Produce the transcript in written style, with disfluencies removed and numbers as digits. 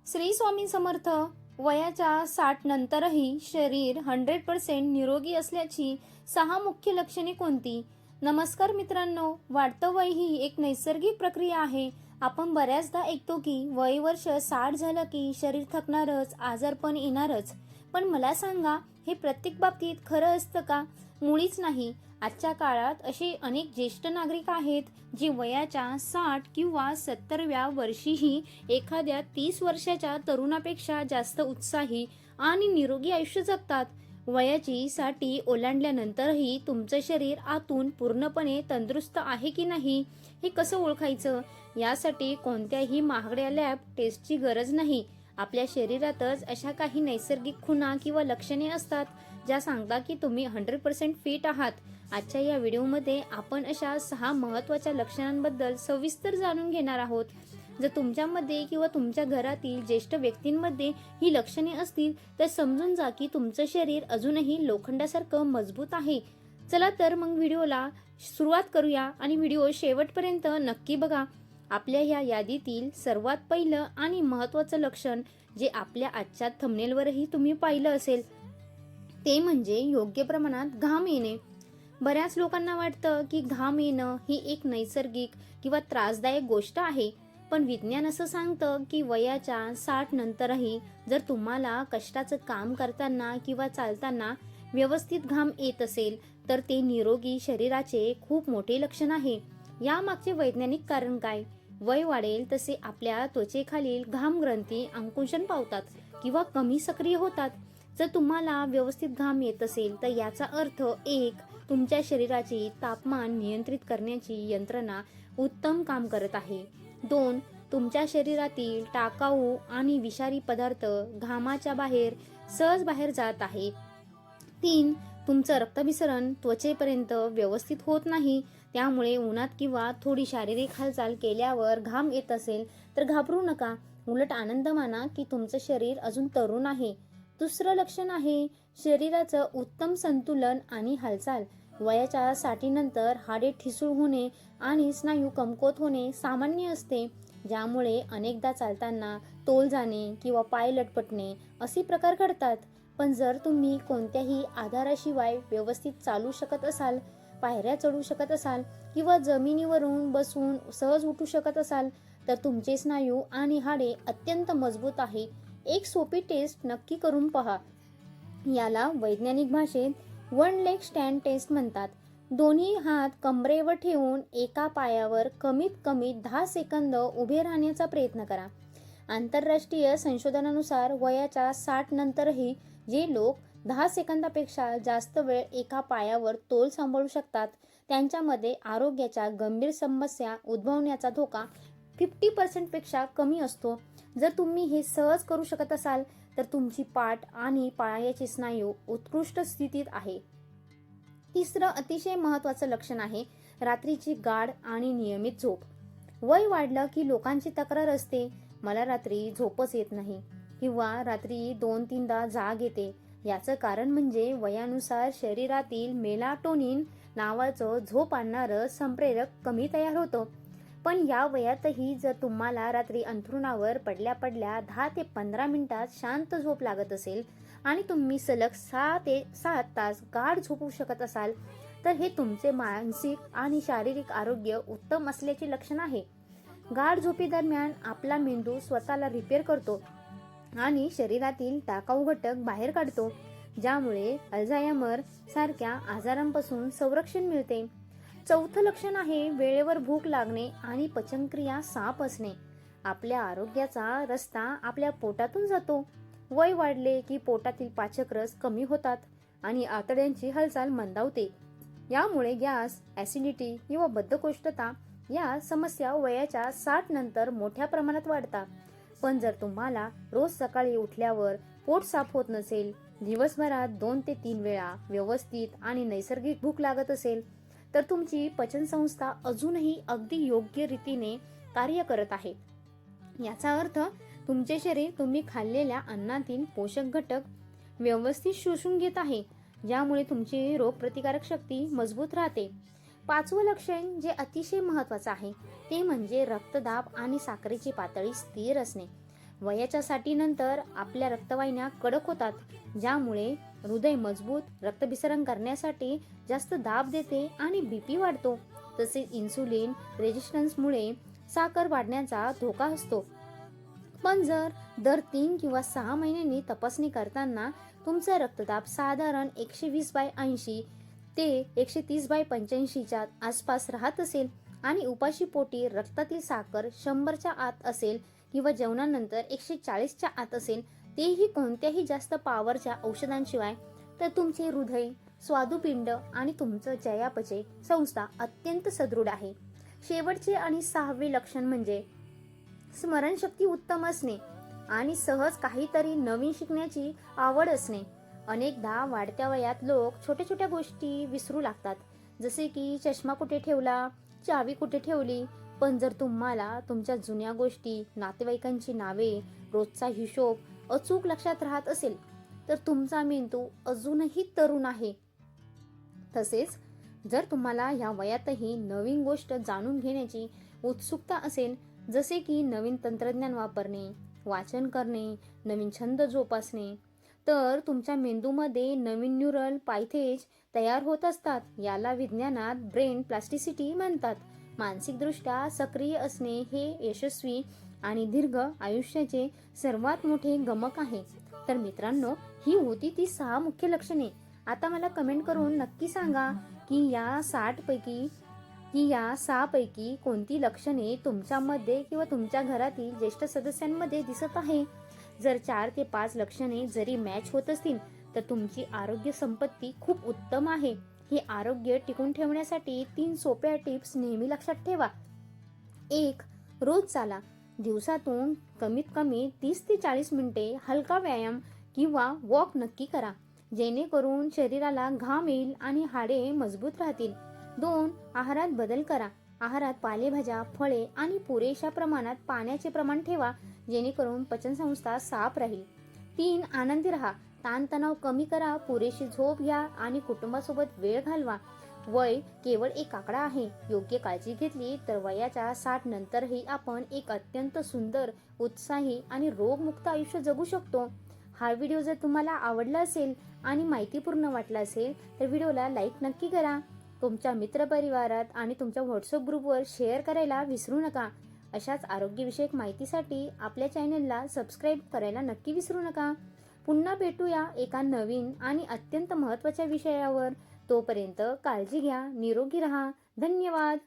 श्री स्वामी समर्थ. वयाच्या 60 नंतरही शरीर 100% निरोगी असल्याची 6 मुख्य लक्षणे कोणती? नमस्कार मित्रांनो, वाढतं वय ही एक नैसर्गिक प्रक्रिया आहे. आपण बऱ्याचदा ऐकतो की वय वर्ष 60 झालं की शरीर थकणारच, आजारपण येणारच. पण मला सांगा, हे प्रत्येक बाबतीत खरं असतं का? मुळीच नाही. आजच्या काळात असे अनेक ज्येष्ठ नागरिक आहेत जे वयाच्या 60 किंवा 70व्या वर्षीही एखाद्या 30 वर्षाच्या तरुणापेक्षा जास्त उत्साही आणि निरोगी आयुष्य जगतात. वयाची 60 ओलांडल्यानंतरही तुमचं शरीर आतून पूर्णपणे तंदुरुस्त आहे की नाही हे कसं ओळखायचं? यासाठी कोणत्याही महागड्या लॅब टेस्टची गरज नाही. आपल्या शरीरातच अशा काही नैसर्गिक खुणा किंवा लक्षणे असतात ज्या सांगतात की तुम्ही 100% फिट आहात. आजच्या या व्हिडिओमध्ये आपण अशा 6 महत्त्वाच्या लक्षणांबद्दल सविस्तर जाणून घेणार आहोत. जर तुमच्यामध्ये किंवा तुमच्या घरातील ज्येष्ठ व्यक्तींमध्ये ही लक्षणे असतील तर समजून जा की तुमचं शरीर अजूनही लोखंडासारखं मजबूत आहे. चला तर मग व्हिडिओला सुरुवात करूया आणि व्हिडिओ शेवटपर्यंत नक्की बघा. आपल्या ह्या यादीतील सर्वात पहिलं आणि महत्त्वाचं लक्षण जे आपल्या आजच्या थंबनेलवरही तुम्ही पाहिलं असेल ते म्हणजे योग्य प्रमाणात घाम येणे. बऱ्याच लोकांना वाटतं की घाम येणं ही एक नैसर्गिक किंवा त्रासदायक गोष्ट आहे, पण विज्ञान असं सांगतं की वयाच्या 60 नंतरही जर तुम्हाला कष्टाचं काम करताना किंवा चालताना व्यवस्थित घाम येत असेल तर ते निरोगी शरीराचे खूप मोठे लक्षण आहे. यामागचे वैज्ञानिक कारण काय? वय वाढेल तसे आपल्या त्वचेखालील घाम ग्रंथी अंकुशन पावतात किंवा कमी सक्रिय होतात. जर तुम्हाला व्यवस्थित घाम येत असेल तर याचा अर्थ 1. तुमच्या शरीराची तापमान नियंत्रित करण्याची यंत्रणा उत्तम काम करत आहे. 2. तुमच्या शरीरातील टाकाऊ आणि विषारी पदार्थ घामाच्या बाहेर सहज बाहेर जात आहे. 3. तुमचं रक्ताभिसरण त्वचेपर्यंत व्यवस्थित होत नाही, त्यामुळे उन्हात किंवा थोडी शारीरिक हालचाल केल्यावर घाम येत असेल तर घाबरू नका, उलट आनंद माना की तुमचं शरीर अजून तरुण आहे. दुसरं लक्षण आहे शरीराचं उत्तम संतुलन आणि हालचाल. वयाच्या 60 नंतर हाडे ठिसूळ होणे आणि स्नायू कमकुवत होणे सामान्य असते, ज्यामुळे अनेकदा चालताना तोल जाणे किंवा पाय लटपटणे असे प्रकार घडतात. पण जर तुम्ही कोणत्याही आधाराशिवाय व्यवस्थित चालू शकत असाल, पायऱ्या चढू शकत असाल किंवा जमिनीवरून बसून सहज उठू शकत असाल तर तुमचे स्नायू आणि हाडे अत्यंत मजबूत आहे. एक सोपी टेस्ट नक्की करून पहा. याला वैज्ञानिक भाषेत वन लेग स्टँड टेस्ट म्हणतात. दोन्ही हात कमरेवर ठेवून एका पायावर कमीत कमी 10 सेकंद उभे राहण्याचा प्रयत्न करा. आंतरराष्ट्रीय संशोधनानुसार वयाच्या 60 नंतरही जे लोक 10 सेकंदापेक्षा जास्त वेळ एका पायावर तोल सांभाळू शकतात त्यांच्यामध्ये आरोग्याच्या गंभीर समस्या उद्भवण्याचा धोका 50% पेक्षा कमी असतो. जर तुम्ही हे सहज करू शकत असाल तर तुमची पाठ आणि पायाचे स्नायू उत्कृष्ट स्थितीत आहे. तिसरं अतिशय महत्त्वाचं लक्षण आहे रात्रीची गाढ आणि नियमित झोप. वय वाढलं की लोकांची तक्रार असते, मला रात्री झोपच येत नाही किंवा रात्री 2-3दा जाग येते. याचं कारण म्हणजे वयानुसार शरीरातील मेलाटोनिन नावाचं झोप आणणारं संप्रेरक कमी तयार होतं. पण या वयातही जर तुम्हाला रात्री अंथरुणावर पडल्या 10 ते 15 मिनिटात शांत झोप लागत असेल आणि तुम्ही सलग 6 ते 7 तास गाढ झोपू शकत असाल तर हे तुमचे मानसिक आणि शारीरिक आरोग्य उत्तम असल्याचे लक्षण आहे. गाढ झोपेदरम्यान आपला मेंदू स्वतःला रिपेअर करतो आणि शरीरातील टाकाऊ घटक बाहेर काढतो, ज्यामुळे अल्झायमर सारख्या आजारांपासून संरक्षण मिळते. चौथं लक्षण आहे वेळेवर भूक लागणे आणि पचनक्रिया साफ असणे. आपल्या आरोग्याचा रस्ता आपल्या पोटातून जातो. वय वाढले की पोटातील पाचक रस कमी होतात आणि आतड्यांची हालचाल मंदावते. यामुळे गॅस, ॲसिडिटी किंवा बद्धकोष्ठता या समस्या वयाच्या 60 नंतर मोठ्या प्रमाणात वाढतात. पण जर तुम्हाला रोज सकाळी उठल्यावर पोट साफ होत नसेल, दिवसभरात 2 ते 3 वेळा व्यवस्थित आणि नैसर्गिक भूक लागत असेल तर तुमची पचनसंस्था अजूनही अगदी योग्य रीतीने कार्य करत आहे. याचा अर्थ तुमचे शरीर तुम्ही खाल्लेल्या अन्नातील पोषक घटक व्यवस्थित शोषून घेत आहे, ज्यामुळे तुमची रोगप्रतिकारक शक्ती मजबूत राहते. 5वं लक्षण जे अतिशय महत्त्वाचं आहे ते म्हणजे रक्तदाब आणि साखरेची पातळी स्थिर असणे. वयाच्या 60 नंतर आपल्या रक्तवाहिन्या कडक होतात, ज्यामुळे हृदय मजबूत, रक्तभिसरण करण्यासाठी जास्त दाब देते आणि बीपी वाढतो. तसेच इन्सुलिन रेजिस्टन्समुळे साखर वाढण्याचा धोका असतो. पण जर दर 3 किंवा 6 महिन्यांनी तपासणी करताना तुमचा रक्तदाब साधारण 120/80 ते 130/85च्या आसपास राहत असेल आणि उपाशी पोटी रक्तातील साखर 100च्या आत असेल किंवा जेवणानंतर 140च्या आत असेल, तेही कोणत्याही जास्त पॉवरच्या औषधांशिवाय, तर तुमचे हृदय, स्वादुपिंड आणि तुमचं चयापचय संस्था अत्यंत सदृढ आहे. शेवटचे आणि 6वे लक्षण म्हणजे स्मरणशक्ती उत्तम असणे आणि सहज काहीतरी नवीन शिकण्याची आवड असणे. अनेकदा वाढत्या वयात लोक छोट्या छोट्या गोष्टी विसरू लागतात, जसे की चष्मा कुठे ठेवला, चावी कुठे ठेवली. पण जर तुम्हाला तुमच्या जुन्या गोष्टी, नातेवाईकांची नावे, रोजचा हिशोब अचूक लक्षात राहत असेल, तर तुमचा मेंदू अजूनही तरुण आहे. तसेच जर तुम्हाला या वयातही नवीन गोष्ट जाणून घेण्याची उत्सुकता असेल, जसे की नवीन तंत्रज्ञान वापरणे, वाचन करणे, नवीन छंद जोपासणे, तर तुमच्या मेंदूमध्ये नवीन न्यूरल पायथेज तयार होत असतात. याला विज्ञानात ब्रेन प्लास्टिसिटी म्हणतात. मानसिकदृष्ट्या सक्रिय असणे हे यशस्वी आणि दीर्घ आयुष्याचे सर्वात मोठे गमक आहे. तर मित्रांनो, ही होती ती 6 मुख्य लक्षणे. आता मला कमेंट करून नक्की सांगा की या 6 पैकी कोणती लक्षणे तुमच्यामध्ये किंवा तुमच्या घरातील ज्येष्ठ सदस्यांमध्ये दिसत आहे. जर 4 ते 5 लक्षणे जरी मॅच होत असतील, तर तुमची आरोग्य संपत्ती खूप उत्तम आहे. हे आरोग्य टिकून ठेवण्यासाठी 3 सोप्या टिप्स नेहमी लक्षात ठेवा. 1. रोज चाला. दिवसातून कमीत कमी 30 ते 40 मिनिटे हलका व्यायाम किंवा वॉक नक्की करा, जेणेकरून शरीराला घाम येईल आणि हाडे मजबूत राहतील. 2. आहारात बदल करा. आहारात पालेभाज्या, फळे आणि पुरेशा प्रमाणात पाण्याचे प्रमाण ठेवा, जेणेकरून पचनसंस्था साफ राहील. 3. आनंदी राहा. ताणतणाव कमी करा, पुरेशी झोप घ्या आणि कुटुंबासोबत वेळ घालवा. वय केवळ एक आकडा आहे. योग्य काळजी घेतली तर वयाच्या 60 नंतरही आपण एक अत्यंत सुंदर, उत्साही आणि रोगमुक्त आयुष्य जगू शकतो. हा व्हिडिओ जर तुम्हाला आवडला असेल आणि माहितीपूर्ण वाटला असेल, तर व्हिडिओला लाईक नक्की करा. तुमच्या मित्रपरिवारात आणि तुमच्या व्हॉट्सअप ग्रुपवर शेअर करायला विसरू नका. अशाच आरोग्यविषयक माहितीसाठी आपल्या चॅनलला सबस्क्राईब करायला नक्की विसरू नका. पुन्हा भेटूया एका नवीन आणि अत्यंत महत्त्वाच्या विषयावर. तोपर्यंत काळजी घ्या, निरोगी राहा. धन्यवाद.